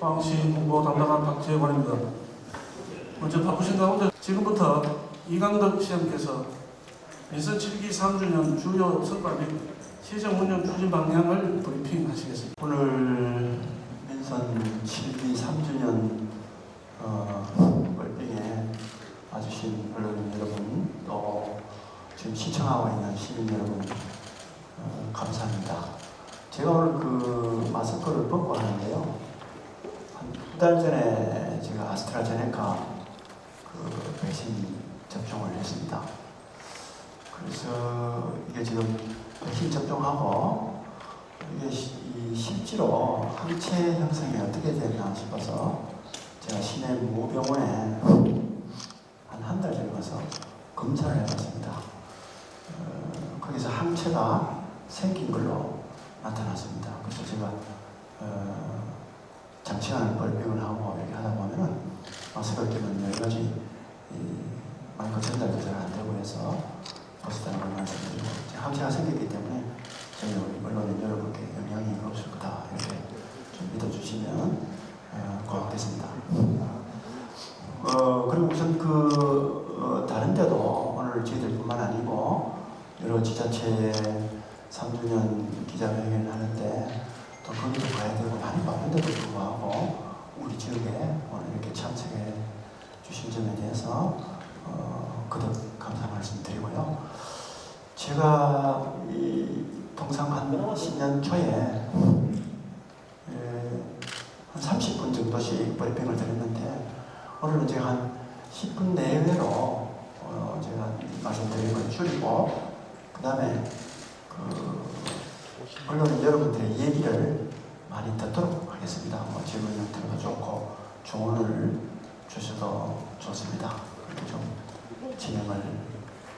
포항시 홍보 담당한 박재관입니다. 먼저 바쁘신 가운데 지금부터 이강덕 시장께서 민선 7기 3주년 주요 성과 및 시정 운영 추진 방향을 브리핑하시겠습니다. 오늘 민선 7기 3주년 월빙에 와주신 언론인 여러분, 또 지금 시청하고 있는 시민 여러분, 감사합니다. 제가 오늘 그 마스크를 벗고 하는데요, 한 두 달 전에 제가 아스트라제네카 그 백신 접종을 했습니다. 그래서 이게 지금 백신 접종하고 이게 실제로 항체 형성이 어떻게 되나 싶어서 제가 시내 모 병원에 한 달 전에 가서 검사를 해봤습니다. 거기서 항체가 생긴 걸로 나타났습니다. 그래서 제가 장시간 벌빙을 하고 이렇게 하다 보면은 마스크 끼면 여러 가지 마이크 전달도 잘 안 되고 해서 벗었다는 걸 말씀드리고, 항체가 생겼기 때문에 저희 언론인 여러분께 영향이 없을 거다 이렇게 좀 믿어주시면 고맙겠습니다. 그리고 우선 다른 데도 오늘 저희들뿐만 아니고 여러 지자체 3주년 기자회견을 하는데 또 거기도 가야 되고 많이 바쁜데도 불구하고 우리 지역에 오늘 이렇게 참석해 주신 점에 대해서 거듭 감사 말씀드리고요. 제가 이 통상 한 10년 초에 한 30분 정도씩 브리핑을 드렸는데 오늘은 제가 한 10분 내외로 제가 말씀드린 걸 줄이고, 그 다음에 언론인 여러분들의 얘기를 많이 듣도록 하겠습니다. 질문 형태도 좋고 조언을 주셔도 좋습니다. 이렇게 좀 진행을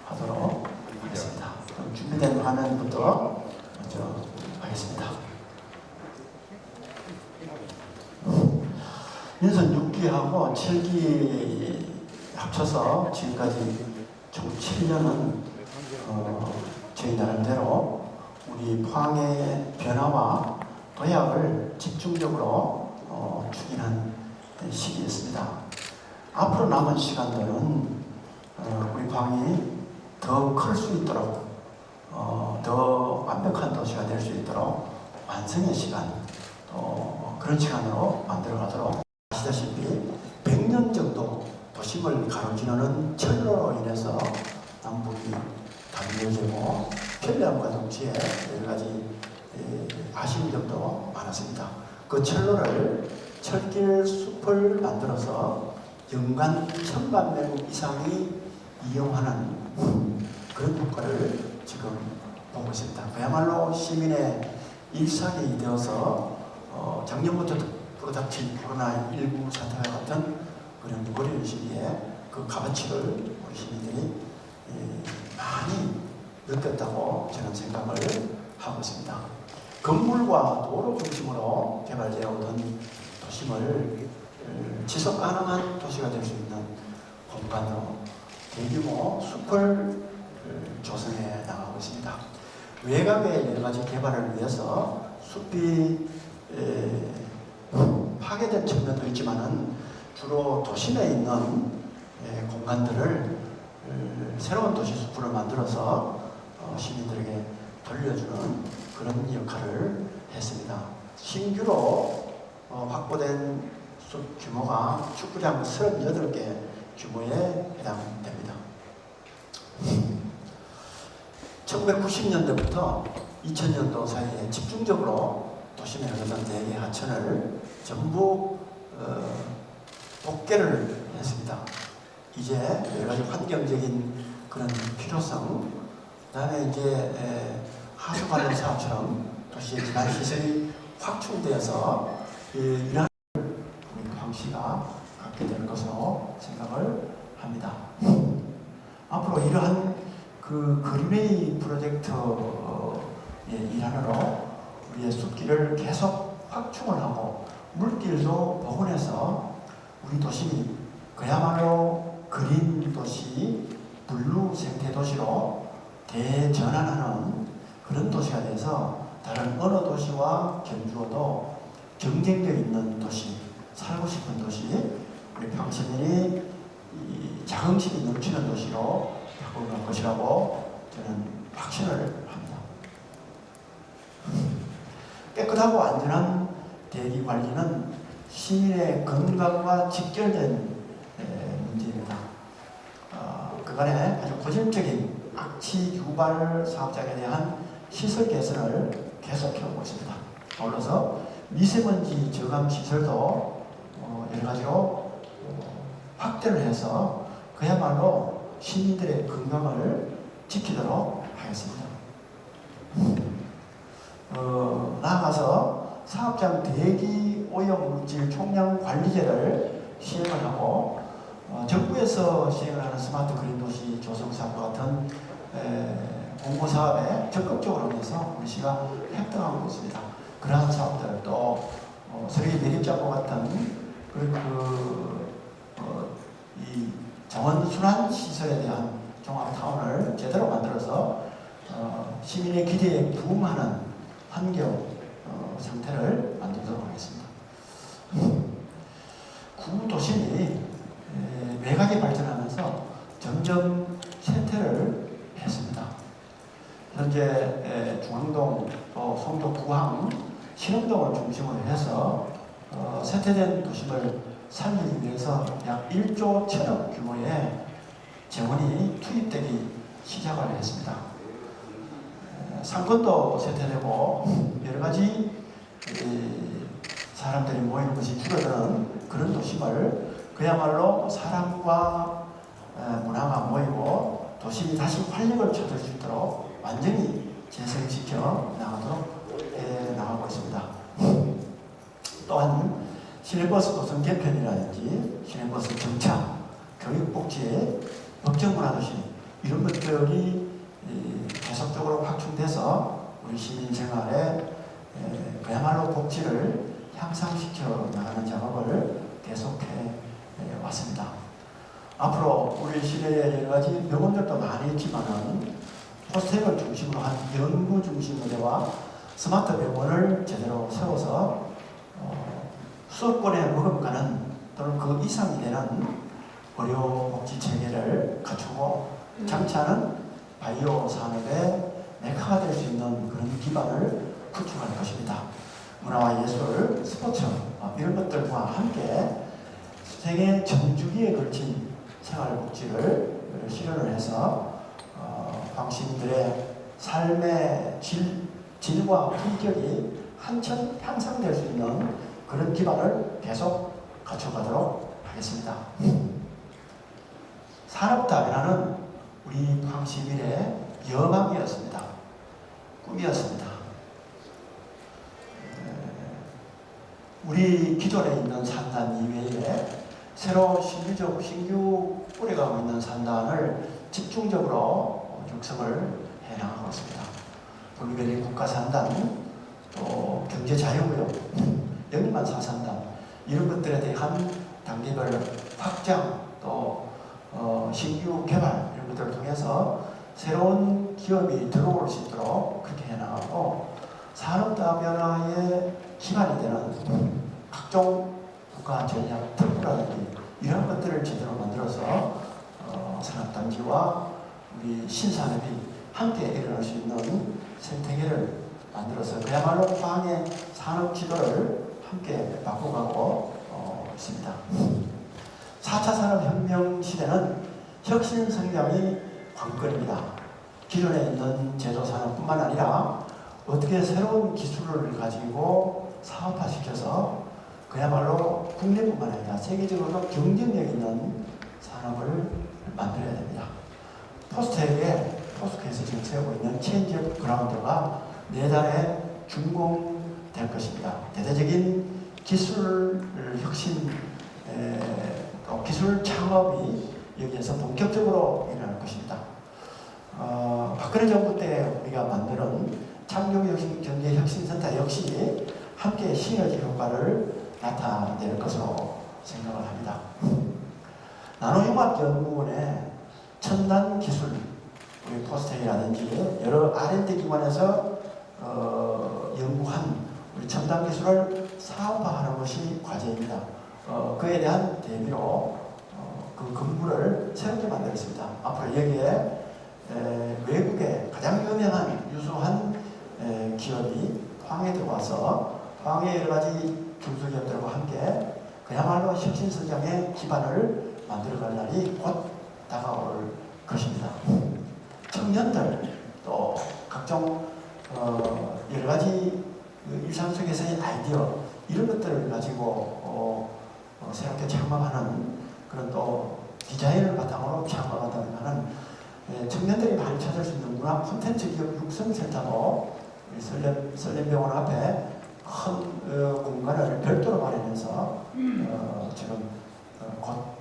하도록 하겠습니다. 그럼 준비된 화면부터 먼저 하겠습니다. 민선 6기하고 7기 합쳐서 지금까지 총 7년은 저희 나름대로 우리 포항의 변화와 도약을 집중적으로 추진한 시기였습니다. 앞으로 남은 시간들은 우리 포항이 더 클 수 있도록, 더 완벽한 도시가 될 수 있도록 완성의 시간, 또 그런 시간으로 만들어가도록, 아시다시피 100년 정도 도심을 가로지르는 철로로 인해서 남북이 단절되고 편리함과 동시에 여러 가지 아쉬운 점도 많았습니다. 그 철로를 철길 숲을 만들어서 연간 1000만명 이상이 이용하는 그런 효과를 지금 보고 있습니다. 그야말로 시민의 일상이 되어서 작년부터 불어닥친 코로나19 사태와 같은 그런 어려운 시기에 그 값어치를 우리 시민들이 많이 느꼈다고 저는 생각을 하고 있습니다. 건물과 도로 중심으로 개발되어 오던 도심을 지속 가능한 도시가 될 수 있는 공간으로 대규모 숲을 조성해 나가고 있습니다. 외곽의 여러 가지 개발을 위해서 숲이 파괴된 측면도 있지만은 주로 도심에 있는 공간들을 새로운 도시 숲으로 만들어서 시민들에게 돌려주는 그런 역할을 했습니다. 신규로 확보된 숲 규모가 축구장 38개 규모에 해당됩니다. 1990년대부터 2000년도 사이에 집중적으로 도심에 흐르던 4개 하천을 전부 복개를 했습니다. 이제 여러 가지 환경적인 그런 필요성, 그 다음에 이제 하수 관련 사업처럼 도시의 기반 시설이 확충되어서 이러한 우리 포항시가 갖게 될 것으로 생각을 합니다. 앞으로 이러한 그 그린웨이 프로젝트의 일환으로 우리의 숲길을 계속 확충을 하고 물길도 복원해서 우리 도심이 그야말로 그린 도시, 블루 생태 도시로 대전환하는 그런 도시가 돼서 다른 어느 도시와 견주어도 경쟁력 있는 도시, 살고 싶은 도시, 우리 평시민이 이 자긍심이 넘치는 도시로 바꿔갈 것이라고 저는 확신을 합니다. 깨끗하고 안전한 대기 관리는 시민의 건강과 직결된 문제입니다. 그간에 아주 고질적인 악취 유발 사업장에 대한 시설 개선을 계속해오고 있습니다. 아울러서 미세먼지 저감 시설도 여러 가지로 확대를 해서 그야말로 시민들의 건강을 지키도록 하겠습니다. 나아가서 사업장 대기 오염 물질 총량 관리제를 시행을 하고 정부에서 시행을 하는 스마트 그린 도시 조성 사업과 같은 공모 사업에 적극적으로 해서 우리 시가 협동하고 있습니다. 그러한 사업들 또 서울의 매립장과 같은 이 자원 순환 시설에 대한 종합 타운을 제대로 만들어서 시민의 기대에 부응하는 환경 상태를 만들도록 하겠습니다. 구도심이 매각이 발전하면서 점점 쇠퇴를 했습니다. 현재 중앙동, 또 송도 구항, 신흥동을 중심으로 해서 쇠퇴된 도심을 살리기 위해서 약 1조 1천억 규모의 재원이 투입되기 시작을 했습니다. 상권도 쇠퇴되고 여러 가지 사람들이 모이는 것이 줄어드는 그런 도심을 그야말로 사람과 문화가 모이고 도심이 다시 활력을 찾을 수 있도록 완전히 재생시켜 나가고 있습니다. 또한 시내버스 노선 개편이라든지 시내버스 정차, 교육복지, 법정문화도시 이런 것들이 계속적으로 확충돼서 우리 시민 생활에 그야말로 복지를 향상시켜 나가는 작업을 계속해 왔습니다. 앞으로 우리 시내에 여러 가지 병원들도 많이 있지만은 포스텍을 중심으로 한 연구 중심 의대와 스마트 병원을 제대로 세워서 수도권의 무급가는 또는 그 이상이 되는 의료복지 체계를 갖추고 장차는 바이오 산업의 메카가 될 수 있는 그런 기반을 구축할 것입니다. 문화와 예술, 스포츠 이런 것들과 함께 생애 전주기에 걸친 생활복지를 실현을 해서 광시민들의 삶의 질과 품격이 한층 향상될 수 있는 그런 기반을 계속 갖춰가도록 하겠습니다. 산업다변화는 우리 광시민의 여망이었습니다. 꿈이었습니다. 우리 기존에 있는 산단 이외에 새로 신규 뿌려가고 있는 산단을 집중적으로 육성을 해나가고 있습니다. 블루베리 국가산단, 또 경제자유구역, 영리만 4산단 이런 것들에 대한 단계별 확장, 또 신규 개발 이런 것들을 통해서 새로운 기업이 들어올 수 있도록 그렇게 해나가고 산업다변화의 기반이 되는 각종 국가 전략 특구라든지 이런 것들을 제대로 만들어서 산업단지와 우리 신산업이 함께 일어날 수 있는 생태계를 만들어서 그야말로 광의 산업 지도를 함께 바꿔가고 있습니다. 4차 산업혁명 시대는 혁신 성장이 관건입니다. 기존에 있는 제조산업뿐만 아니라 어떻게 새로운 기술을 가지고 사업화시켜서 그야말로 국내뿐만 아니라 세계적으로도 경쟁력 있는 산업을 만들어야 됩니다. 포스트에서 지금 세우고 있는 체인지 오브 그라운드가 내달에 준공될 것입니다. 대대적인 기술 혁신, 또 기술 창업이 여기에서 본격적으로 일어날 것입니다. 박근혜 정부 때 우리가 만드는 창조경제혁신센터 역시 함께 시너지 효과를 나타낼 것으로 생각을 합니다. 나노융합연구원의 첨단 기술, 우리 포스텍이라든지 여러 R&D 기관에서 연구한 우리 첨단 기술을 사업화하는 것이 과제입니다. 그에 대한 대비로 그 건물을 새롭게 만들었습니다. 앞으로 여기에 외국의 가장 유명한 유수한 기업이 포항에 들어와서 포항의 여러 가지 중소기업들과 함께 그야말로 혁신성장의 기반을 만들어갈 날이 곧 다가올 것입니다. 청년들 또 각종 여러 가지 일상 속에서의 아이디어 이런 것들을 가지고 새롭게 창업하는 그런 또 디자인을 바탕으로 창업하는 청년들이 많이 찾을 수 있는 문화 콘텐츠 기업 육성센터도 설렘병원 앞에 큰 공간을 별도로 마련해서 지금 곧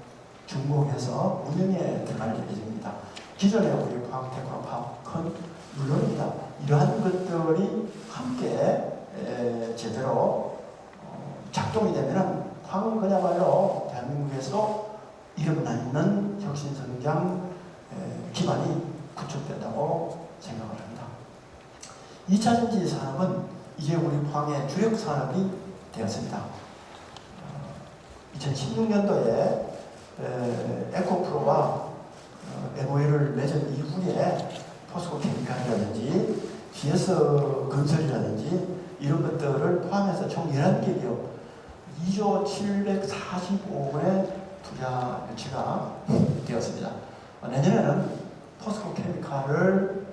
준공해서 운영에 들어갈 예정입니다. 기존에 우리 포항테크노파크는 물론입니다. 이러한 것들이 함께 제대로 작동이 되면 포항은 그야말로 대한민국에서 이름나는 혁신성장 기반이 구축된다고 생각을 합니다. 2차전지 산업은 이제 우리 포항의 주력 산업이 되었습니다. 2016년도에 에코프로와 MOU를 맺은 이후에 포스코 케미칼이라든지 GS 건설이라든지 이런 것들을 포함해서 총 11개 기업 2조 745억 원의 투자 유치가 되었습니다. 내년에는 포스코 케미칼을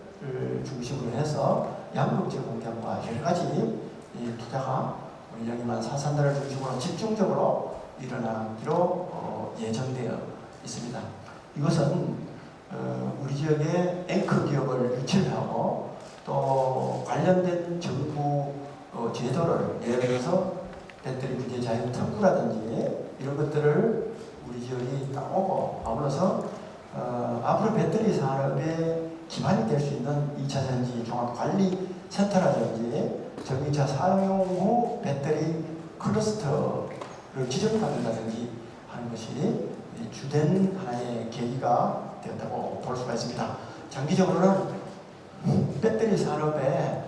중심으로 해서 양극재 공장과 여러 가지 투자가 우리 여기만 사산들을 중심으로 집중적으로 일어나기로 예정되어 있습니다. 이것은 우리 지역의 앵커 기업을 유치를 하고 또 관련된 정부 제도를 예를 들어서 배터리 규제 자유 특구라든지 이런 것들을 우리 지역이 따오고 아울러서 앞으로 배터리 산업의 기반이 될 수 있는 2차전지 종합관리센터라든지 전기차 사용 후 배터리 클러스터를 지정받는다든지 하는 것이 주된 하나의 계기가 되었다고 볼 수가 있습니다. 장기적으로는 배터리 산업의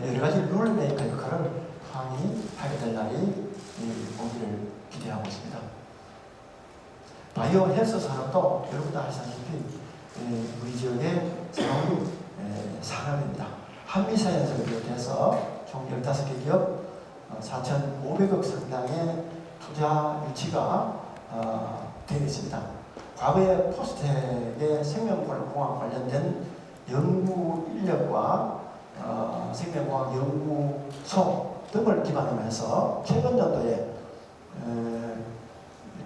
여러 가지 룰메이커 역할을 포항이 하게 될 날이 오기를 기대하고 있습니다. 바이오 헬스 산업도 여러분도 아시다시피 우리 지역의 새로운 산업입니다. 한미사연석을 비롯해서 총 15개 기업 4,500억 상당의 투자 유치가 되어 있습니다. 과거에 포스텍의 생명공학 관련된 연구 인력과 생명공학 연구소 등을 기반으로 해서 최근 연도에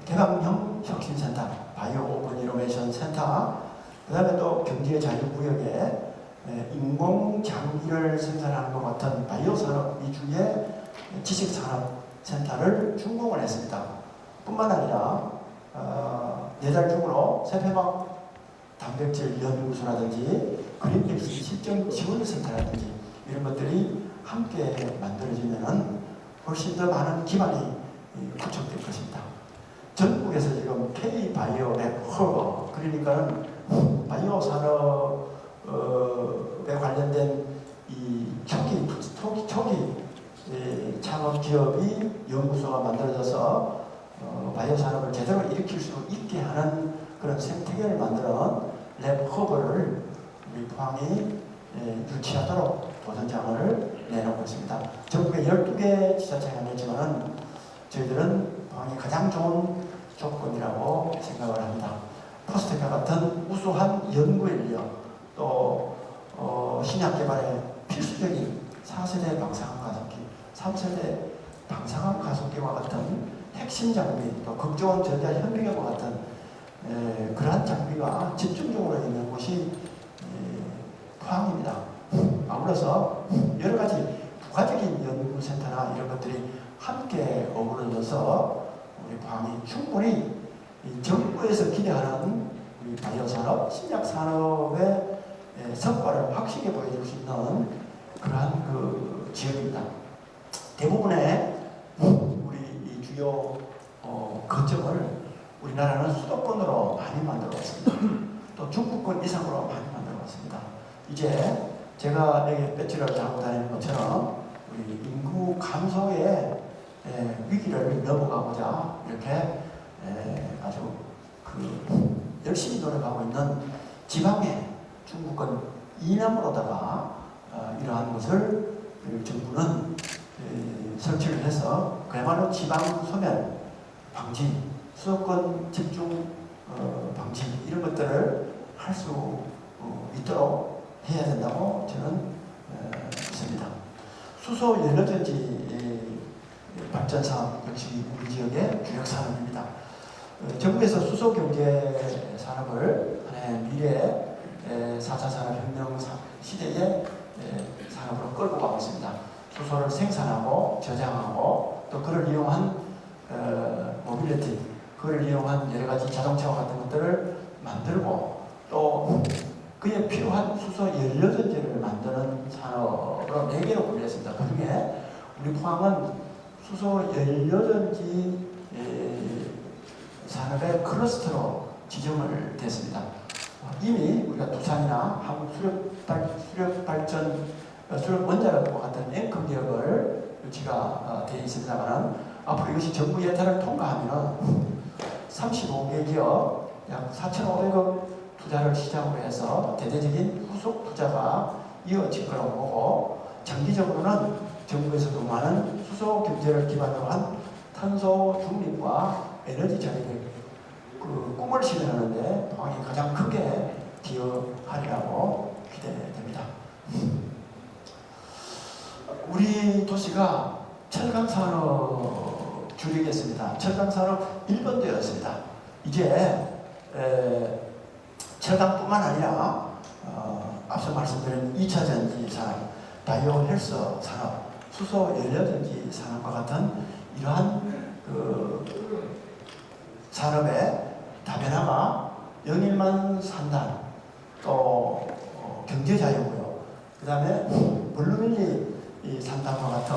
개방형 혁신센터, 바이오 오픈 이노베이션 센터, 그 다음에 또 경제자유구역에 인공장비를 생산하는 것 같은 바이오산업 위주의 지식산업센터를 준공을 했습니다. 뿐만 아니라 내달 중으로 세폐막 단백질 연구소라든지 그린픽스 실정 지원센터라든지 이런 것들이 함께 만들어지면 훨씬 더 많은 기반이 구축될 것입니다. 전국에서 지금 K-바이오랩 허브 그러니까는 바이오 산업에 관련된 이 초기 창업 기업이 연구소가 만들어져서 바이오 산업을 제대로 일으킬 수 있게 하는 그런 생태계를 만드는 랩 허브를 우리 포항이 유치하도록 도전장을 내놓고 있습니다. 전국에 12개 지자체가 냈지만 저희들은 포항이 가장 좋은 조건이라고 생각을 합니다. 포스텍과 같은 우수한 연구 인력, 또 신약 개발에 필수적인 4세대 방사능 가속기, 3세대 방사능 가속기와 같은 핵심 장비, 또 극저온 전자 현미경과 같은 그러한 장비가 집중적으로 있는 곳이 포항입니다. 아울러서 여러 가지 부가적인 연구센터나 이런 것들이 함께 어우러져서 우리 포항이 충분히 정부에서 기대하는 우리 바이오 산업, 신약 산업의 성과를 확실히 보여줄 수 있는 그러한 그 지역입니다. 대부분의 우리 이 주요 거점을 우리나라는 수도권으로 많이 만들어 왔습니다. 또 중부권 이상으로 많이 만들어 왔습니다. 이제 제가 여기 배지를 달고 다니는 것처럼 우리 인구 감소에 위기를 넘어가고자 이렇게 아주 열심히 노력하고 있는 지방의 중국은 이남으로다가 이러한 것을 정부는 설치를 해서 그야말로 지방 소멸 방지, 수도권 집중 방지 이런 것들을 할 수 있도록 해야 된다고 저는 있습니다. 수소 연료전지 발전 사업 역시 우리 지역의 주력 산업입니다. 정부에서 수소 경제 산업을 하나의 미래 4차 산업혁명 시대의 산업으로 끌고 가고 있습니다. 수소를 생산하고 저장하고 또 그를 이용한 모빌리티, 그를 이용한 여러 가지 자동차와 같은 것들을 만들고 또 그에 필요한 수소 연료전지를 만드는 산업으로 4개로 분류했습니다. 그 중에 우리 포항은 수소 연료전지 산업의 클러스터로 지정을 됐습니다. 이미 우리가 두산이나 한국 수력 원자력과 같은 앵커 기업을 유치가 되어 있습니다만 앞으로 이것이 정부 예산을 통과하면 35개 기업 약 4,500억 투자를 시작으로 해서 대대적인 후속 투자가 이어질 거라고 보고 장기적으로는 정부에서도 많은 수소 경제를 기반으로 한 탄소 중립과 에너지 자립의 꿈을 실현하는데 포항이 가장 크게 기여하리라고 기대됩니다. 우리 도시가 철강산업 주력이었습니다. 철강산업 1번도였습니다. 이제 철강뿐만 아니라 앞서 말씀드린 2차 전지 산업, 바이오 헬스 산업, 수소 연료전지 산업과 같은 이러한 산업의 다변화가 영일만 산단, 또 경제자유고요. 그 다음에 블루밀리 산단과 같은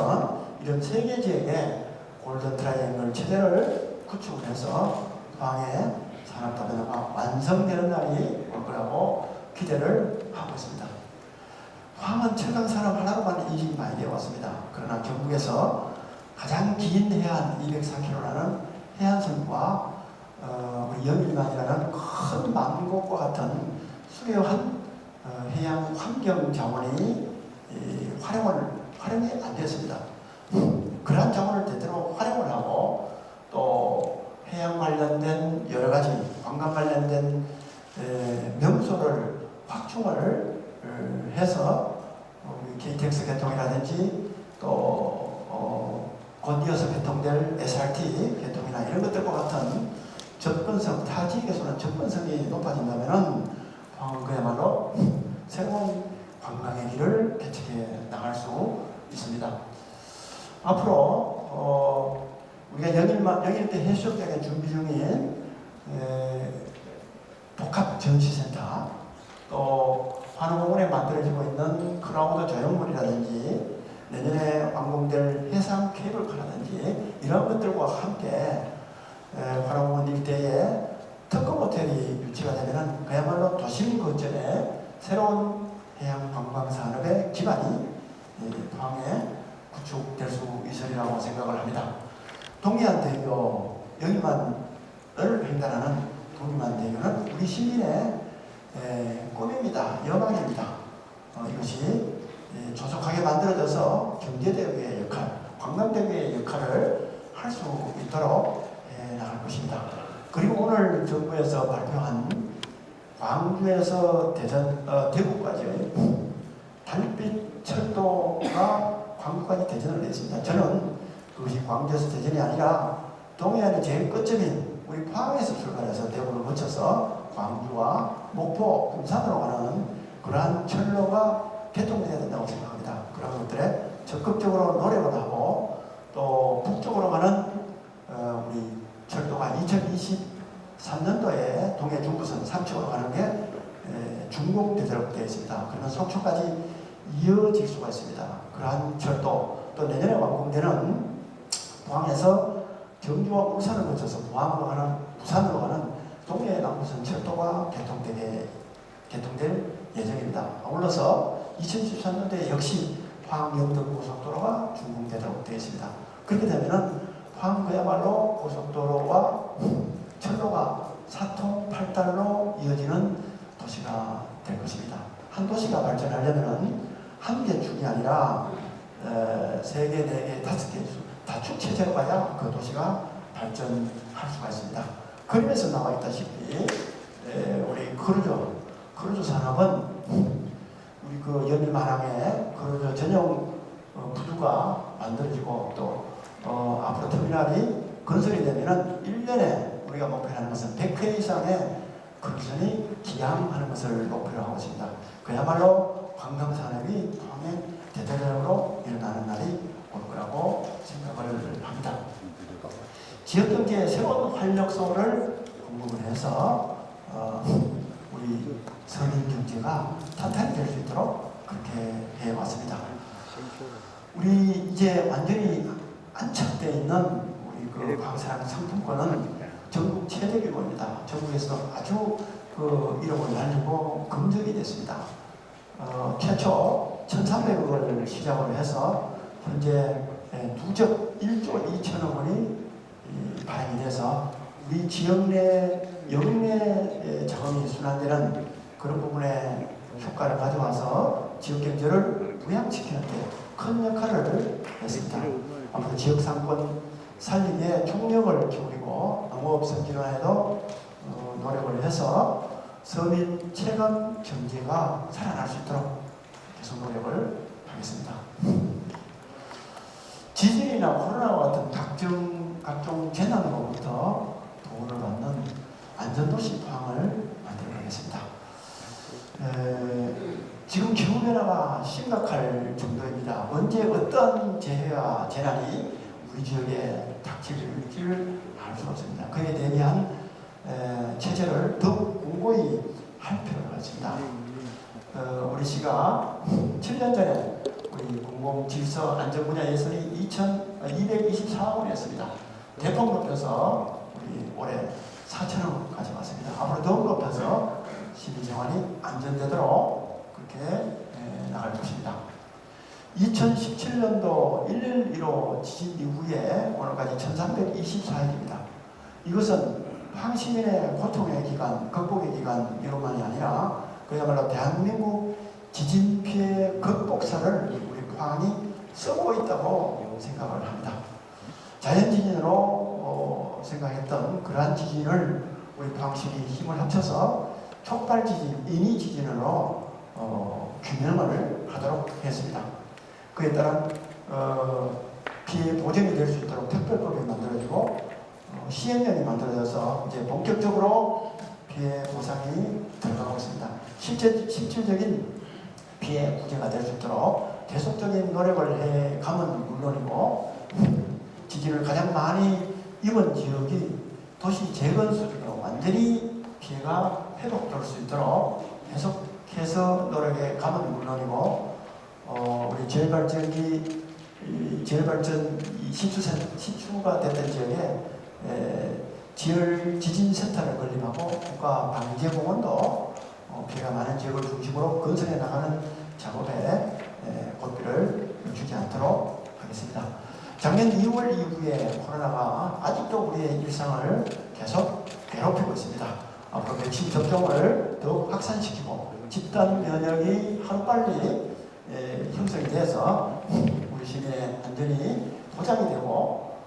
이런 3개 지역의 골든 트라이앵글 체제를 구축을 해서 포항의 산업 다변화가 완성되는 날이 올 거라고 기대를 하고 있습니다. 포항은 철강 산업 하나로만 인식이 많이 되어 왔습니다. 그러나 경북에서 가장 긴 해안 204km라는 해안선과 우리 영일만이라는 큰 만곡과 같은 수려한 해양 환경 자원이 활용이 안 됐습니다. 그러한 자원을 제대로 활용을 하고 또 해양 관련된 여러 가지 관광 관련된 명소를 확충을 해서 KTX 개통이라든지 또 곧 이어서 개통될 SRT 개통이나 이런 것들과 같은 접근성, 타 지역에서는 접근성이 높아진다면 그야말로 새로운 관광의 길을 개척해 나갈 수 있습니다. 앞으로 우리가 영일대 해수욕장에 준비 중인 복합 전시센터, 또 환호공원에 만들어지고 있는 크라우드 조형물이라든지 내년에 완공될 해상 케이블카라든지 이런 것들과 함께 환호공원 일대에 특급 호텔이 유치가 되면 그야말로 도심 거점에 새로운 해양 관광 산업의 기반이 포항에 구축될 수 있으리라고 생각을 합니다. 동해안대교 영일만을 횡단하는 동해안대교는 우리 시민의 꿈입니다. 연망입니다. 이것이 조속하게 만들어져서 경제대국의 역할, 관광대국의 역할을 할 수 있도록 나갈 것입니다. 그리고 오늘 정부에서 발표한 광주에서 대구까지의 달빛 철도가 광주까지 대전을 냈습니다. 저는 그것이 광주에서 대전이 아니라 동해안의 제일 끝점인 우리 포항에서 출발해서 대구를 거쳐서 광주와 목포, 군산으로 가는 그러한 철로가 개통돼야 된다고 생각합니다. 그런 것들에 적극적으로 노력을 하고 또 북쪽으로 가는 우리 철도가 2023년도에 동해 중부선 3척으로 가는 게 준공되도록 되어 있습니다. 그러면 속초까지 이어질 수가 있습니다. 그러한 철도 또 내년에 완공되는 포항에서 경주와 울산을 거쳐서 부산으로 가는 동해 남부선 철도가 개통될 예정입니다. 아울러서 2013년도에 역시 포항 영덕 고속도로가 준공되도록 되어 있습니다. 그렇게 되면은 포항 그야말로 고속도로와 철로가 사통팔달로 이어지는 도시가 될 것입니다. 한 도시가 발전하려면 한 개 축이 아니라 3개, 4개, 5개 다축 체제로 가야 그 도시가 발전할 수가 있습니다. 그림에서 나와 있다시피 우리 크루즈 산업은 우리 그 연일 마랑에 크루즈 전용 부두가 만들어지고 또 앞으로 터미널이 건설이 되면은 1년에 우리가 목표로 하는 것은 100회 이상의 크루즈선이 기항하는 것을 목표로 하고 있습니다. 그야말로 관광산업이 포항에 대대적으로 일어나는 날이 올 거라고 생각을 합니다. 지역경제의 새로운 활력소를 공급을 해서 우리 서민경제가 탄탄히 될 수 있도록 그렇게 해왔습니다. 우리 이제 완전히 안착되어 있는 우리 그 광산 상품권은 전국 최대 규모입니다. 전국에서 아주 그 이름을 날리고 검증이 됐습니다. 최초 1,300억 원을 시작으로 해서 현재 누적 1조 2천억 원이 발행이 돼서 우리 지역 내 영내 자금이 순환되는 그런 부분에 효과를 가져와서 지역 경제를 부양시키는 데 큰 역할을 했습니다. 앞으로 지역 상권 살리기에 총력을 기울이고 농업 선진화에도 노력을 해서 서민 체감 경제가 살아날 수 있도록 계속 노력을 하겠습니다. 지진이나 코로나와 같은 각종 재난으로부터 도움을 받는 안전도시 포항을 만들어가겠습니다. 지금 기후변화가 심각할 정도입니다. 언제 어떤 재해와 재난이 우리 지역에 닥칠지를 알 수 없습니다. 그에 대비한 체제를 더욱 공고히 할 필요가 있습니다. 우리 시가 7년 전에 우리 공공질서 안전분야 예산이 224억 원이었습니다. 대폭 높여서 우리 올해 4천억 가져왔습니다. 앞으로 더욱 높여서 시민생활이 안전되도록 그렇게 나갈 것입니다. 2017년도 1.15 지진 이후에 오늘까지 1324일입니다. 이것은 포항시민의 고통의 기간, 극복의 기간 이것만이 아니라 그야말로 대한민국 지진 피해 극복사를 우리 포항이 쓰고 있다고 생각을 합니다. 자연지진으로 생각했던 그러한 지진을 우리 포항시민이 힘을 합쳐서 촉발지진, 인위지진으로 균형을 하도록 했습니다. 그에 따른 피해 보전이 될 수 있도록 특별법이 만들어지고 시행령이 만들어져서 이제 본격적으로 피해 보상이 들어가고 있습니다. 실질적인 피해 구제가 될 수 있도록 계속적인 노력을 해가면 물론이고 지진을 가장 많이 입은 지역이 도시 재건 수준으로 완전히 피해가 회복될 수 있도록 계속해서 노력해 가면 물론이고 우리 재발전 시추가 됐던 지역에 지진센터를 건립하고 국가방재공원도 피해가 많은 지역을 중심으로 건설해 나가는 작업에 고삐를 주지 않도록 하겠습니다. 작년 2월 이후에 코로나가 아직도 우리의 일상을 계속 괴롭히고 있습니다. 앞으로 백신 접종을 더욱 확산시키고 집단 면역이 하루빨리 형성이 돼서 우리 시민의 안전이 보장이 되고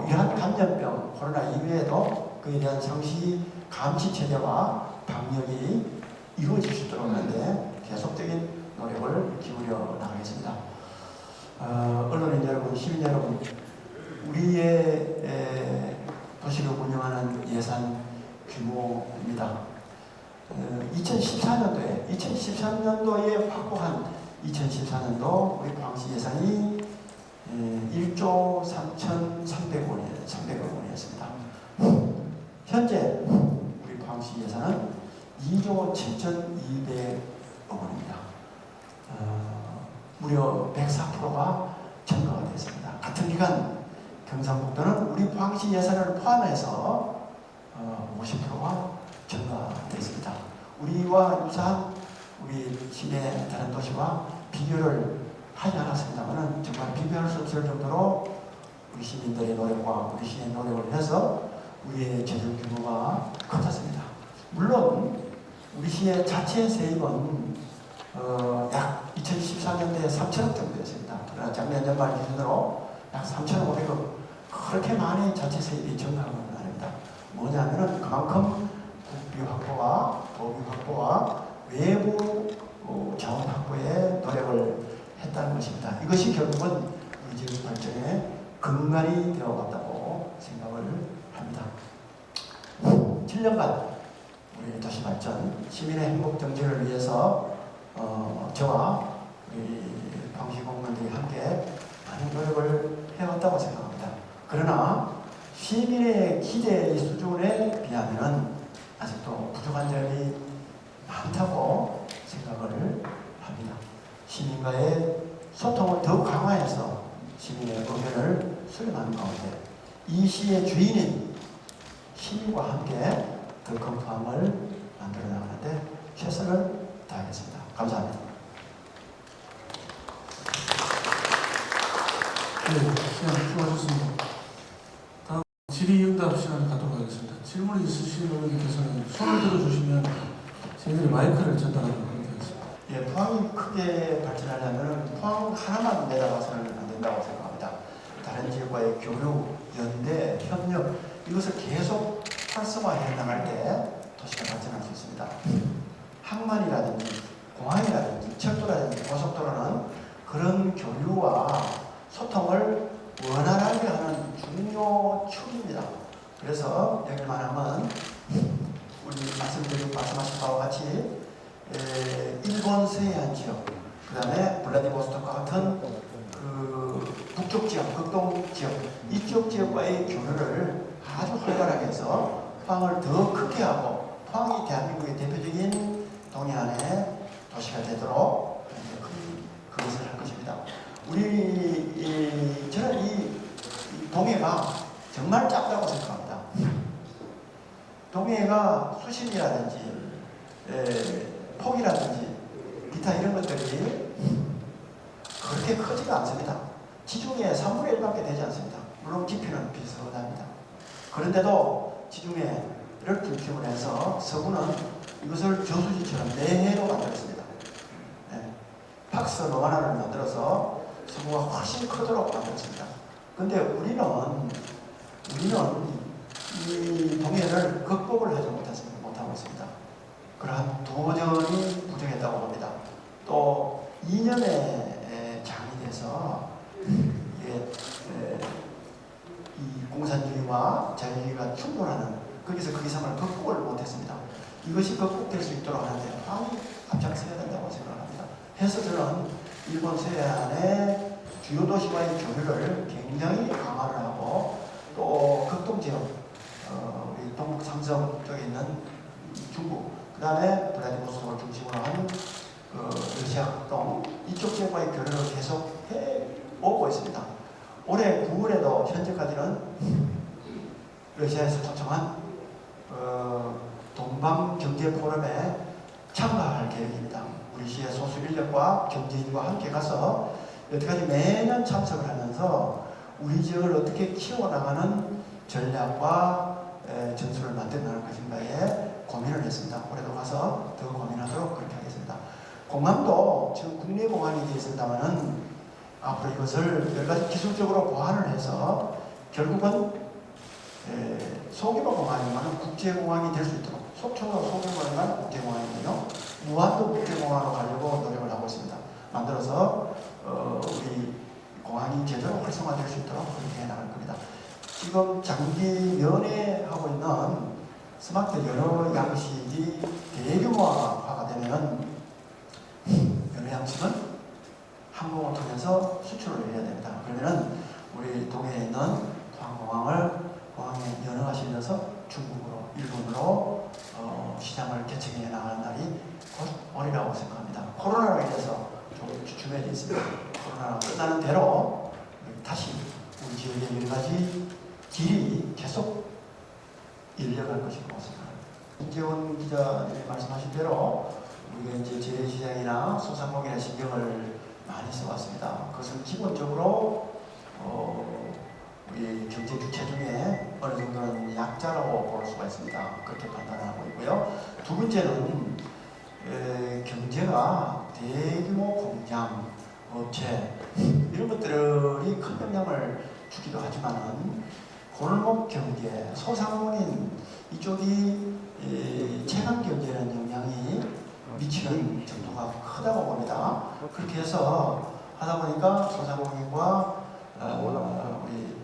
이러한 감염병 코로나 이후에도 그에 대한 상시 감시 체제와 방역이 이루어질 수 있도록 하는데 계속적인 노력을 기울여 나가겠습니다. 언론인 여러분, 시민 여러분, 우리의 도시를 운영하는 예산 규모입니다. 2013년도에 확보한 2014년도 우리 포항시 예산이 1조 3,300억 원이었습니다. 현재 우리 포항시 예산은 2조 7,200억 원입니다. 무려 104%가 증가가 됐습니다. 같은 기간 경상북도는 우리 포항시 예산을 포함해서 50%가 증가됐습니다. 우리와 유사한 우리 시내 다른 도시와 비교를 하지 않았습니다만 정말 비교할 수 없을 정도로 우리 시민들의 노력과 우리 시의 노력을 해서 우리의 재정 규모가 커졌습니다. 물론 우리 시의 자체 세입은 약 2014년도에 3천억 정도였습니다. 그러나 작년 연말 기준으로 약 3,500억, 그렇게 많이 자체 세입이 증가한 건 아닙니다. 뭐냐면은 그만큼 국비 확보와 도비 확보와 외부 자원 확보에 노력을 했다는 것입니다. 이것이 결국은 우리 지역 발전의 근간이 되어갔다고 생각을 합니다. 7년간 우리 도시 발전, 시민의 행복 정진을 위해서 저와 우리 방시공무원들이 함께 많은 노력을 해왔다고 생각합니다. 그러나 시민의 기대 수준에 비하면 아직도 부족한 점이 많다고 생각을 합니다. 시민과의 소통을 더욱 강화해서 시민의 의견을 수렴하는 가운데 이 시의 주인인 시민과 함께 더 건강함을 만들어 나가는데 최선을 다하겠습니다. 감사합니다. 네, 시간 수고하셨습니다. 다음 질의응답 시간을 갖도록 하겠습니다. 질문이 있으신 분께서는 손을 들어주시면 저희들이 마이크를 전달하도록 하겠습니다. 예, 포항이 크게 발전하려면 포항 하나만 내다봐서는 안 된다고 생각합니다. 다른 지역과의 교류, 연대, 협력 이것을 계속 활성화해 나갈 때 도시가 발전할 수 있습니다. 항만이라든지 공항이라든지 철도라든지 고속도로는 그런 교류와 소통을 원활하게 하는 중요 축입니다. 그래서 여기만 하면 우리 말씀하신 바와 같이 일본 서해안 지역, 그 다음에 블라디보스토크와 같은 그 북쪽 지역, 극동 지역, 이쪽 지역과의 교류를 아주 활발하게 해서 포항을 더 크게 하고 포항이 대한민국의 대표적인 동해안의 도시가 되도록 그것을 할 것입니다. 저는 이 동해가 정말 작다고 생각합니다. 동해가 수심이라든지 폭이라든지 기타 이런 것들이 그렇게 크지가 않습니다. 지중해 3분의 1밖에 되지 않습니다. 물론 깊이는 비슷합니다. 그런데도 지중해를 중심으로 해서 서구는 이것을 저수지처럼 내해로 만들었습니다. 팍스 노하나를 만들어서 서구가 훨씬 크도록 만들었습니다. 근데 우리는 이 동해를 극복을 하지 못하고 있습니다. 그러한 도전이 부족했다고 봅니다. 또 2년의 장이 돼서 이 공산주의와 자유주의가 충돌하는 거기서 그 이상을 극복을 못했습니다. 이것이 극복될 수 있도록 하는데 포항이 앞장서야 된다고 생각합니다. 해서 저는 일본 서해안의 주요 도시와의 교류를 굉장히 강화를 하고 또 극동지역, 우리 동북 삼성 쪽에 있는 중국, 그 다음에 블라디보스토크를 중심으로 한 러시아 극동 이쪽 지역과의 교류를 계속 해오고 있습니다. 올해 9월에도 현재까지는 러시아에서 초청한 동방경제포럼에 참가할 계획입니다. 우리 시의 소수 인력과 경제인과 함께 가서 여태까지 매년 참석을 하면서 우리 지역을 어떻게 키워나가는 전략과 전술을 만들어 나갈 것인가에 고민을 했습니다. 올해도 가서 더 고민하도록 그렇게 하겠습니다. 공항도 지금 국내공항이 되어 있습니다만은 앞으로 이것을 여러 가지 기술적으로 보완을 해서 결국은 소규모 공항이면 국제공항이 될 수 있도록 속초도 소규모만 국제공항이거든요. 무안도 국제공항으로 가려고 노력을 하고 있습니다. 만들어서 우리 공항이 제대로 활성화될 수 있도록 그렇게 해나갈 겁니다. 지금 장기 연애하고 있는 스마트 여러 양식이 대규모화가 되면 여러 양식은 항공을 통해서 수출을 해야 됩니다. 그러면은 우리 동해에 있는 포항에 연어가 실려서 중국으로, 일본으로 시장을 개척해 나가는 날이 곧 오리라고 생각합니다. 코로나로 인해서 조금 주춤해져 있습니다. 코로나가 끝나는 대로 다시 우리 지역의 여러 가지 길이 계속 열려갈 것이라고 생각합니다. 김재원 기자님이 말씀하신 대로 우리가 이제 재래시장이나 소상공인의 신경을 많이 써왔습니다. 그것은 기본적으로 이 경제 주체 중에 어느 정도는 약자라고 볼 수가 있습니다. 그렇게 판단하고 있고요. 두 번째는 경제가 대규모 공장, 업체 이런 것들이 큰 영향을 주기도 하지만은 골목 경제, 소상공인 이쪽이 체감 경제라는 영향이 미치는 정도가 크다고 봅니다. 그렇게 해서 하다 보니까 소상공인과 우리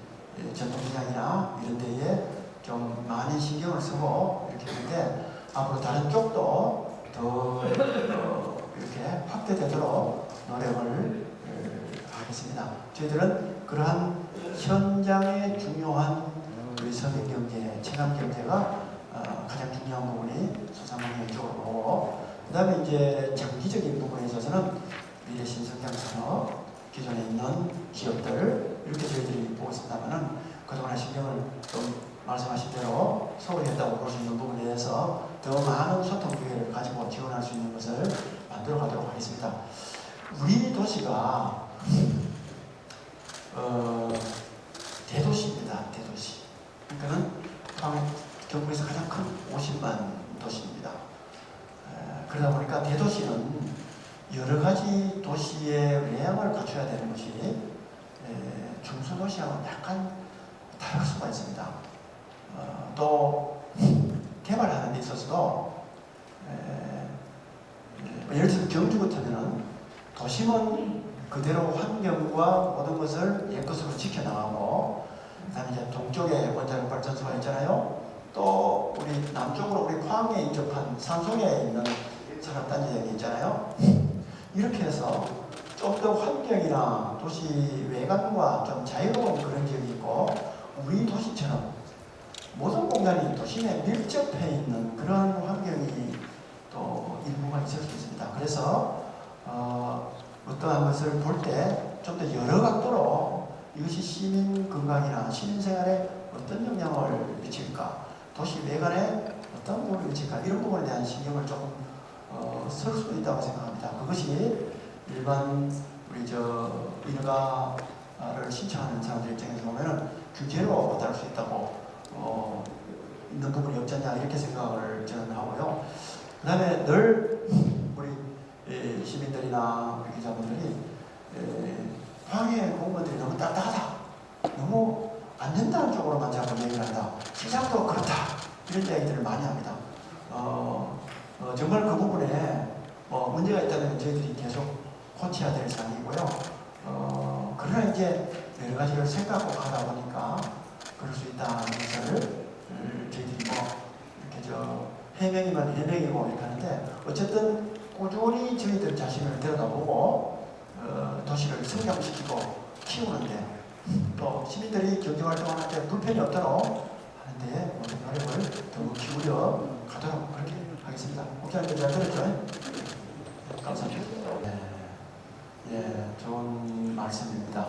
전통시장이나 이런 데에 좀 많이 신경을 쓰고 이렇게 하는데 앞으로 다른 쪽도 더 이렇게 확대되도록 노력을 하겠습니다. 저희들은 그러한 현장의 중요한 우리 서민경제, 체감경제가 가장 중요한 부분이 소상공인 쪽으로 보고 그 다음에 이제 장기적인 부분에 있어서는 미래 신성장 산업, 기존에 있는 기업들 이렇게 저희들이 보고 있습니다만은 그동안의 신경을 좀 말씀하신 대로 소홀했다고 볼 수 있는 부분에 대해서 더 많은 소통 기회를 가지고 지원할 수 있는 것을 만들어 가도록 하겠습니다. 우리 도시가 대도시입니다. 대도시. 그러니까는 경북에서 가장 큰 50만 도시입니다. 그러다 보니까 대도시는 여러 가지 도시의 외양을 갖춰야 되는 것이 중소도시하고는 약간 다를 수가 있습니다. 또 개발하는 데 있어서도 예를 들어서 경주 같으면 도심은 그대로 환경과 모든 것을 옛것으로 지켜나가고 그다음에 이제 동쪽에 원자력 발전소가 있잖아요. 또 우리 남쪽으로 우리 포항에 인접한 산송에 있는 산업단지가 있잖아요. 이렇게 해서 좀 더 환경이나 도시 외관과 좀 자유로운 그런 지역이 있고 우리 도시처럼 모든 공간이 도심에 밀접해 있는 그런 환경이 또 일부가 있을 수 있습니다. 그래서 어떠한 것을 볼 때 좀 더 여러 각도로 이것이 시민 건강이나 시민 생활에 어떤 영향을 미칠까, 도시 외관에 어떤 부분을 미칠까 이런 부분에 대한 신경을 좀 쓸 수도 있다고 생각합니다. 그것이 일반 우리 인허가를 신청하는 사람들 입장에서 보면은 규제로 다룰 수 있다고 있는 부분이 없잖냐 이렇게 생각을 저는 하고요. 그 다음에 늘 우리 시민들이나 우리 기자분들이 포항의 공무원들이 너무 딱딱하다, 너무 안 된다는 쪽으로만 자꾸 얘기를 한다, 시장도 그렇다 이런 이야기들을 많이 합니다. 정말 그 부분에 문제가 있다면 저희들이 계속 고쳐야 될 사항이고요. 그러나 이제 여러 가지를 생각하고 하다 보니까 그럴 수 있다는 것을 저희들이 이렇게 해명이면 해명이고 이렇게 하는데 어쨌든 꾸준히 저희들 자신을 들여다보고 도시를 성장시키고 키우는데 또 시민들이 경제활동을 할 때 불편이 없도록 하는데 모든 노력을 더 기울여 가도록 그렇게 하겠습니다. 목사님들 잘 들었죠? 감사합니다. 좋은 말씀입니다.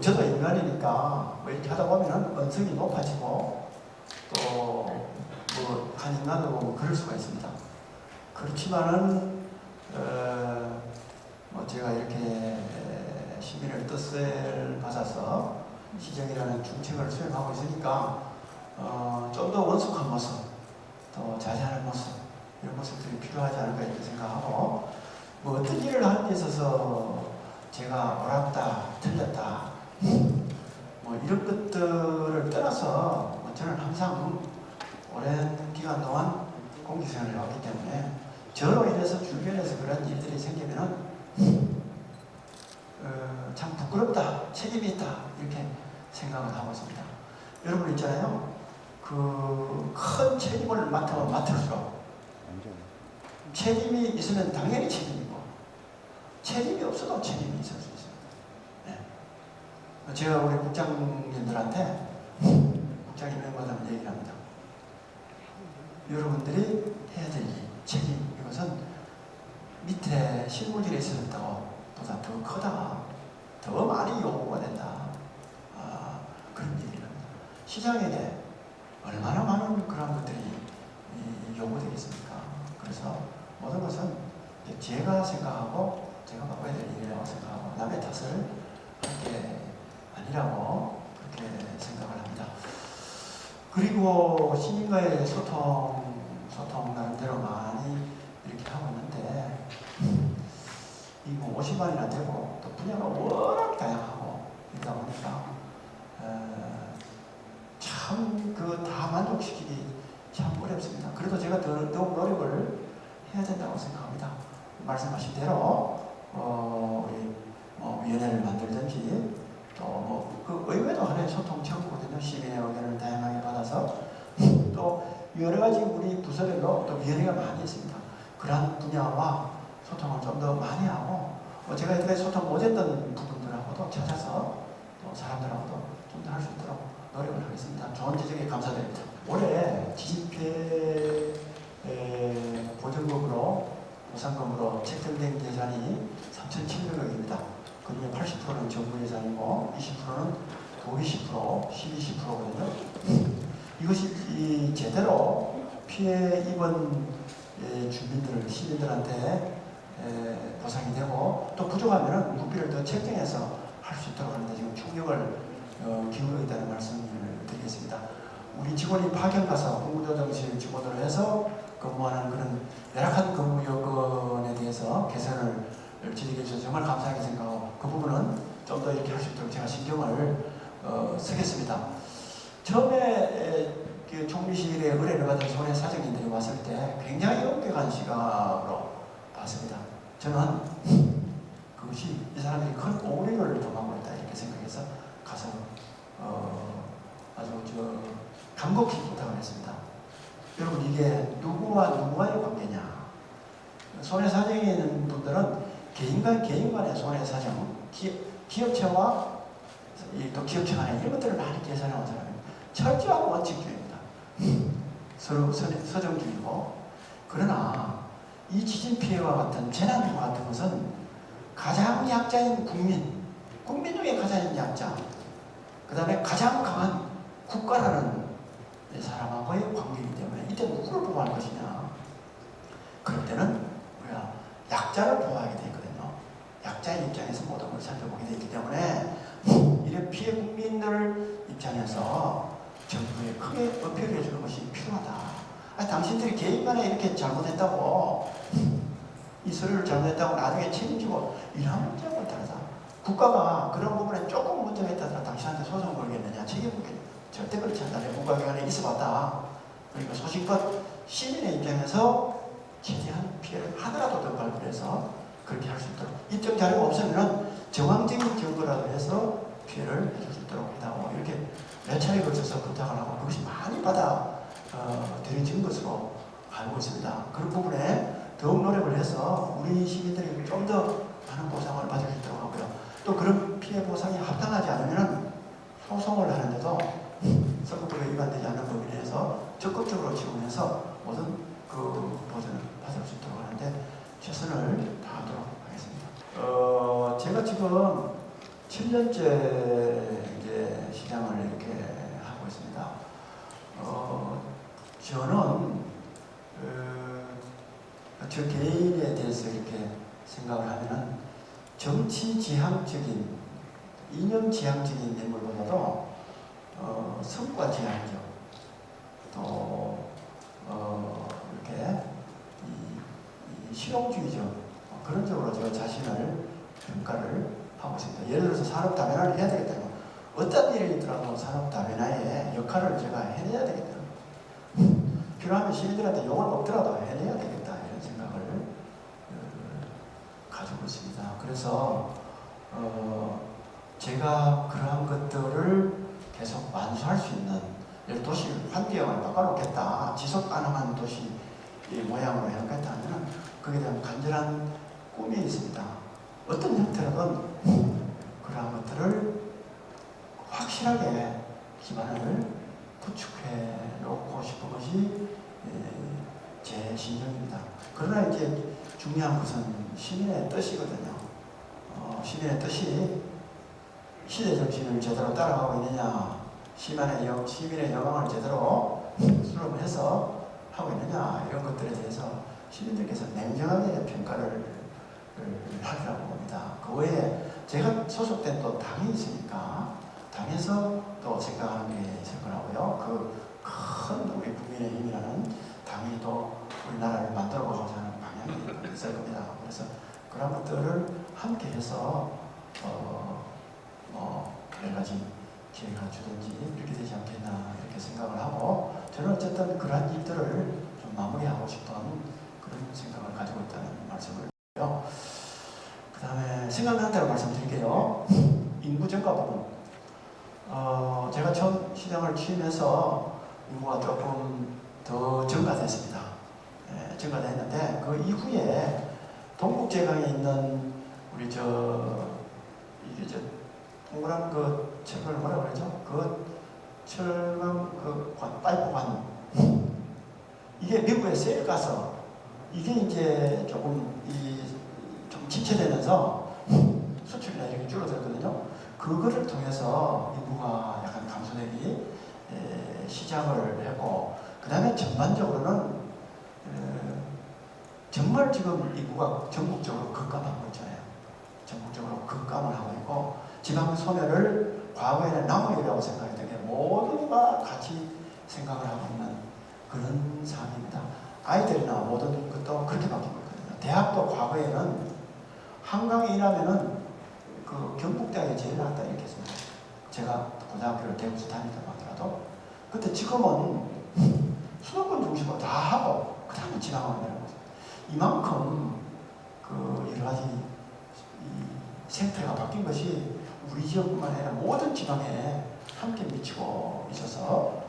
저도 인간이니까 이렇게 하다 보면은 언성이 높아지고 또 한 인간으로 보면 그럴 수가 있습니다. 그렇지만은 제가 이렇게 시민의 뜻을 받아서 시정이라는 중책을 수행하고 있으니까 좀 더 원숙한 모습, 더 자세한 모습 이런 모습들이 필요하지 않을까 이렇게 생각하고 어떤 일을 하는 데 있어서 제가 옳았다, 틀렸다 이런 것들을 떠나서 저는 항상 오랜 기간 동안 공직생활을 해왔기 때문에 저로 인해서 주변에서 그런 일들이 생기면은 참 부끄럽다, 책임이 있다 이렇게 생각을 하고 있습니다. 여러분 있잖아요. 그 큰 책임을 맡으면 맡을수록 책임이 있으면 당연히 책임이고 책임이 없어도 책임이 있을 수 있습니다. 제가 우리 국장님들한테 국장님 멤버들한테 얘기를 합니다. 여러분들이 해야 될 일, 책임 이것은 밑에 실무진에 있었던 것보다 더 크다, 더 많이 요구가 된다. 그런 얘기를 합니다. 시장에게 얼마나 많은 그런 것들이 요구되겠습니까? 그래서 모든 것은 제가 생각하고 제가 바꿔야 될 일이라고 생각하고 남의 탓을 할 게 아니라 그리고 시민과의 소통 나름대로 많이 이렇게 하고 있는데 이거 50만이나 되고 또 분야가 워낙 다양하고 이러다 보니까 참 그 다 만족시키기 참 어렵습니다. 그래도 제가 더욱 노력을 해야 된다고 생각합니다. 말씀하신 대로 우리 위원회를 만들든지 또 그 의회도 하나의 소통 창구거든요. 시민의 의견을 다양하게 받아서 또 여러 가지 우리 부서별로 또 위원회가 많이 있습니다. 그러한 분야와 소통을 좀 더 많이 하고 제가 이렇게 소통 못했던 부분들하고도 찾아서 또 사람들하고도 좀 더 할 수 있도록 노력을 하겠습니다. 좋은 지적에 감사드립니다. 올해 지진피해 보전금으로 보상금으로 책정된 예산이 3,700억입니다. 그 중에 80%는 정부 예산이고 20%는 도의 10%, 시민 10%거든요. 이것이 제대로 피해 입은 주민들, 시민들한테 보상이 되고 또 부족하면 국비를 더 책정해서 할 수 있도록 하는데 지금 총력을 기울여 있다는 말씀을 드리겠습니다. 우리 직원이 파견 가서 공무조정실 직원으로 해서 근무하는 그런 열악한 근무 여건에 대해서 개선을 지적해 주셔서 정말 감사하게 생각하고 그 부분은 좀 더 이렇게 할 수 있도록 제가 신경을 쓰겠습니다. 처음에 그 총리실에 의뢰를 받은 손해 사정인들이 왔을 때 굉장히 엄격한 시각으로 봤습니다. 저는 그것이 이 사람들이 큰 오류를 범하고 있다 이렇게 생각해서 가서 아주 간곡히 부탁을 했습니다. 여러분 이게 누구와 누구와의 관계냐? 손해사정에 있는 분들은 개인 간의 손해사정, 기업체와 또 기업체 간의 이런 것들을 많이 계산해온 사람입니다. 철저한 원칙주의입니다. 서로 서정주의고. 그러나 이 지진 피해와 같은 재난과 같은 것은 가장 약자인 국민 중에 가장 약자, 그 다음에 가장 강한 국가라는 사람하고의 관계이기 때문에 이때 누구를 보호할 것이냐. 그럴 때는 우리가 약자를 보호하게 되어 있거든요. 약자의 입장에서 모든 걸 살펴보게 되어 있기 때문에 이런 피해 국민들 입장에서 정부에 크게 어필해 주는 것이 필요하다. 당신들이 개인 간에 이렇게 잘못했다고 이 서류를 잘못했다고 나중에 책임지고 이런 문제하고는 다르다. 국가가 그런 부분에 조금 문제가 있다더라 당신한테 소송 걸겠느냐 책임을 절대 그렇지 않다. 국가기관에 있어봤다. 그러니까 소식껏 시민의 입장에서 최대한 피해를 하나라도 더 발굴해서 그렇게 할 수 있도록 입증 자료가 없으면 정황적인 증거라도 해서 피해를 해줄 수 있도록 한다고 이렇게 몇 차례 걸쳐서 부탁을 하고 그것이 많이 받아 들여진 것으로 알고 있습니다. 그런 부분에 더욱 노력을 해서 우리 시민들이 좀 더 많은 보상을 받을 수 있도록 하고요. 또 그런 피해 보상이 합당하지 않으면 소송을 하는데도 선거법에 위반되지 않는 법에 대해서 적극적으로 지원해서 모든 그 보전을 받을 수 있도록 하는데 최선을 다하도록 하겠습니다. 제가 지금 7년째 이제 시장을 이렇게 하고 있습니다. 저는 저 개인에 대해서 이렇게 생각을 하면은 정치 지향적인, 이념 지향적인 인물보다도 성과 지향적, 또 이렇게 이 실용주의적 그런 쪽으로 제가 자신을 평가를 하고 있습니다. 예를 들어서 산업 다변화를 해야 되겠다. 어떤 일이 있더라도 산업 다변화의 역할을 제가 해내야 되겠다. 필요하면 시민들한테 욕을 먹더라도 해내야 되겠다 이런 생각을 가지고 있습니다. 그래서 제가 그러한 것들을 계속 완수할 수 있는 도시 환경을 바꿔놓겠다, 지속 가능한 도시 모양으로 해놓겠다 하면 거기에 대한 간절한 꿈이 있습니다. 어떤 형태로든 그러한 것들을 확실하게 기반을 구축해 놓고 싶은 것이 제 심정입니다. 그러나 이제 중요한 것은 시민의 뜻이거든요. 시민의 뜻이 시대 정신을 제대로 따라가고 있느냐, 시민의 여망을 제대로 수렴해서 하고 있느냐 이런 것들에 대해서 시민들께서 냉정하게 평가를 하리라고 봅니다. 그 외에 제가 소속된 또 당이 있으니까 당에서 또 생각하는 게 있을 거라고요. 그 큰 우리 국민의힘이라는 당이 또 우리나라를 만들어 가고자 하는 방향이 있을 겁니다. 그래서 그런 것들을 함께 해서 여러 가지 기회가 주든지 이렇게 되지 않겠나 이렇게 생각을 하고, 저는 어쨌든 그러한 일들을 좀 마무리하고 싶은 그런 생각을 가지고 있다는 말씀을 드려요. 그 다음에 생각나는 대로 말씀드릴게요. 인구 증가 부분. 제가 처음 시장을 취임해서 인구가 조금 더 증가됐습니다. 예, 증가됐는데 그 이후에 동북제강에 있는 우리 동그란 그 철을 뭐라 그러죠? 그 철강 그 파이프관, 이게 미국에 세일 가서 이게 이제 조금 좀 침체되면서 수출이나 이렇게 줄어들거든요. 그거를 통해서 인구가 약간 감소되기 시작을 했고, 그 다음에 전반적으로는 정말 지금 인구가 전국적으로 급감하고 있잖아요. 전국적으로 급감을 하고 있고, 지방 소멸을 과거에는 남북이라고 생각했던 게 모두가 같이 생각을 하고 있는 그런 상황입니다. 아이들이나 모든 것도 그렇게 바뀌고 있거든요. 대학도 과거에는 한강에 일하면은 그 경북대학에 제일 낫다 이렇게 했습니다. 제가 고등학교를 대구에서 다니던 하더라도. 근데 지금은 수도권 중심으로 다 하고 그 다음에 지방으로 내려가고 있습니다. 이만큼 그 여러 가지 생태가 바뀐 것이 우리 지역뿐만 아니라 모든 지방에 함께 미치고 있어서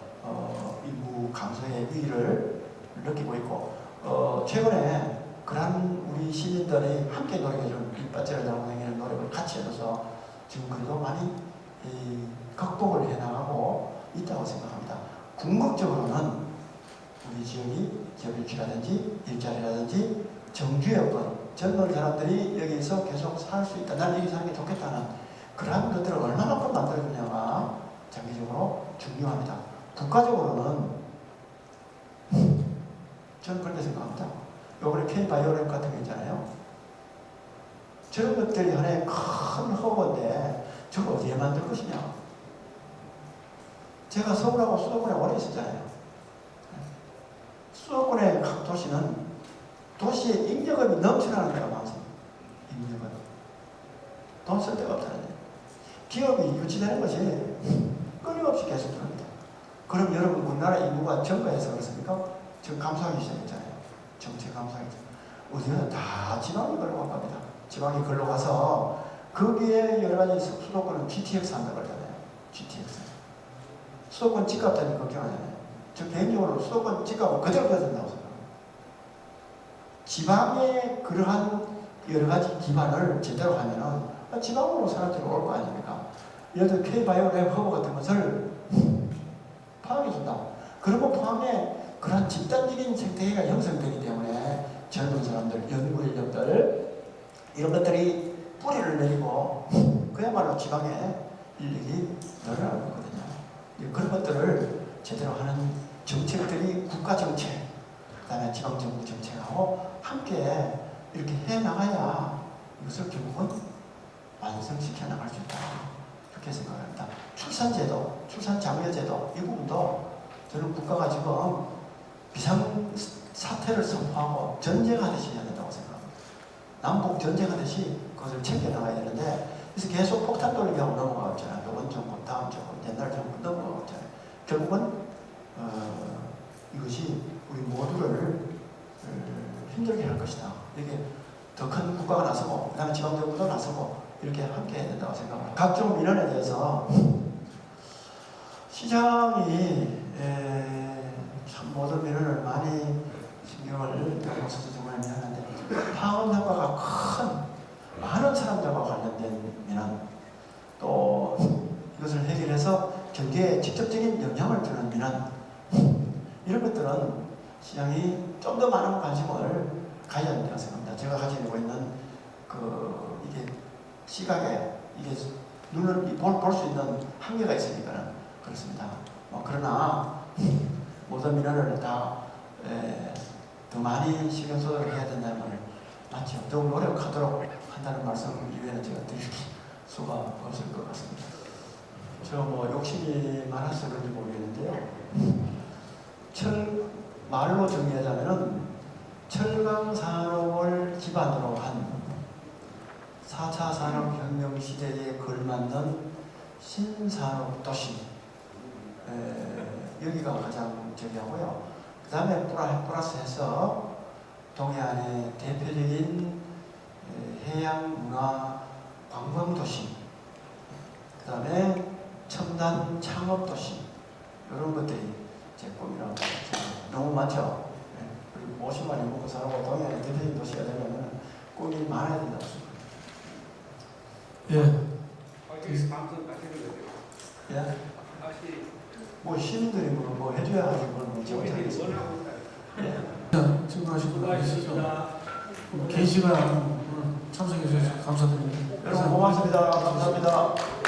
인구 감소의 위기를 느끼고 있고, 최근에 그런 우리 시민들이 함께 노력해준 밑받침을 달고 다니는 노력을 같이 해서 지금 그래도 많이 극복을 해나가고 있다고 생각합니다. 궁극적으로는 우리 지역이 교육이라든지 일자리라든지 정주 여건, 젊은 사람들이 여기서 계속 살 수 있다, 난 여기 사는 게 좋겠다는 그러한 것들을 얼마만큼 만들어주냐가 장기적으로 중요합니다. 국가적으로는 저는 그렇게 생각합니다. 요번에 K-바이오랩 같은 거 있잖아요. 저런 것들이 하나의 큰 허브인데 저걸 어디에 만들 것이냐. 제가 서울하고 수도권에 오래 있었잖아요. 수도권의 각 도시는 도시의 인력업이 넘쳐나는 데가 많습니다. 인력업. 돈 쓸 데가 없다는 거예요. 기업이 유치되는 것이 끊임없이 계속 들어옵니다. 그럼 여러분 우리나라 인구가 증가해서 그렇습니까? 지금 감소하기 시작했잖아요. 정책 감소하기 시작. 어디가 다 지방이 걸로 갈 겁니다. 지방이 걸로 가서 거기에 여러 가지 수도권은 GTX 한다고 그러잖아요. GTX. 수도권 집값 때문에 걱정하잖아요. 저 개인적으로 수도권 집값은 그대로 되어진다고 생각합니다. 지방에 그러한 여러 가지 기반을 제대로 하면은 지방으로 사람들이 올 거 아닙니까? 예를 들어 K-바이오랩 허브 같은 것을 파악해준다. 그리고 포함에 그런 집단적인 생태계가 형성되기 때문에 젊은 사람들, 연구 인력들 이런 것들이 뿌리를 내리고 그야말로 지방에 인력이 늘어나고 있거든요. 그런 것들을 제대로 하는 정책들이 국가 정책, 그 다음에 지방정부 정책하고 함께 이렇게 해나가야 이것을 결국은 완성시켜 나갈 수 있다. 그렇게 생각합니다. 출산제도, 출산장려제도 이 부분도 저는 국가가 지금 비상사태를 선포하고 전쟁하듯이 해야 된다고 생각합니다. 남북 전쟁하듯이 그것을 챙겨나가야 되는데 그래서 계속 폭탄 돌리기하고 넘어가고 있잖아요. 이번 정부, 다음 정부, 옛날 정부 넘어가고 있잖아요. 결국은 이것이 우리 모두를 힘들게 할 것이다. 이게 더 큰 국가가 나서고 그 다음에 지방정부도 나서고 이렇게 함께 해야 된다고 생각합니다. 각종 민원에 대해서 시장이 참 모든 민원을 많이 신경을 써서 정말 미안한데 파원 효과가 큰 많은 사람들과 관련된 민원, 또 이것을 해결해서 경제에 직접적인 영향을 주는 민원, 이런 것들은 시장이 좀 더 많은 관심을 가져야 된다고 생각합니다. 제가 가지고 있는 이게 시각에 이게 눈을 볼 수 있는 한계가 있으니까는 그렇습니다. 그러나 모든 민원을 다 더 많이 신경 써서 해야 된다는 말을 맞죠. 더욱 노력하도록 한다는 말씀 이외에는 제가 드릴 수가 없을 것 같습니다. 저 욕심이 많아서 그런지 모르겠는데요. 말로 정리하자면은 철강 산업을 기반으로 한 4차 산업혁명 시대에 걸맞는 신산업 도시, 여기가 가장 저기하고요. 그 다음에 플러스해서 동해안의 대표적인 해양 문화 관광 도시, 그 다음에 첨단 창업 도시, 이런 것들이 제 꿈이라고 생각합니다. 너무 많죠? 그리고 50만이 먹고 살고 동해안의 대표적인 도시가 되면 꿈이 많아야 된다고 생각합니다. 예. 예? 뭐 시민들이 뭐 해줘야 하지 뭐 제가 잘했습니다. 질문하신 분 있으시죠? 긴 시간 참석해 주셔서 감사드립니다. 여러분 고맙습니다. 감사합니다.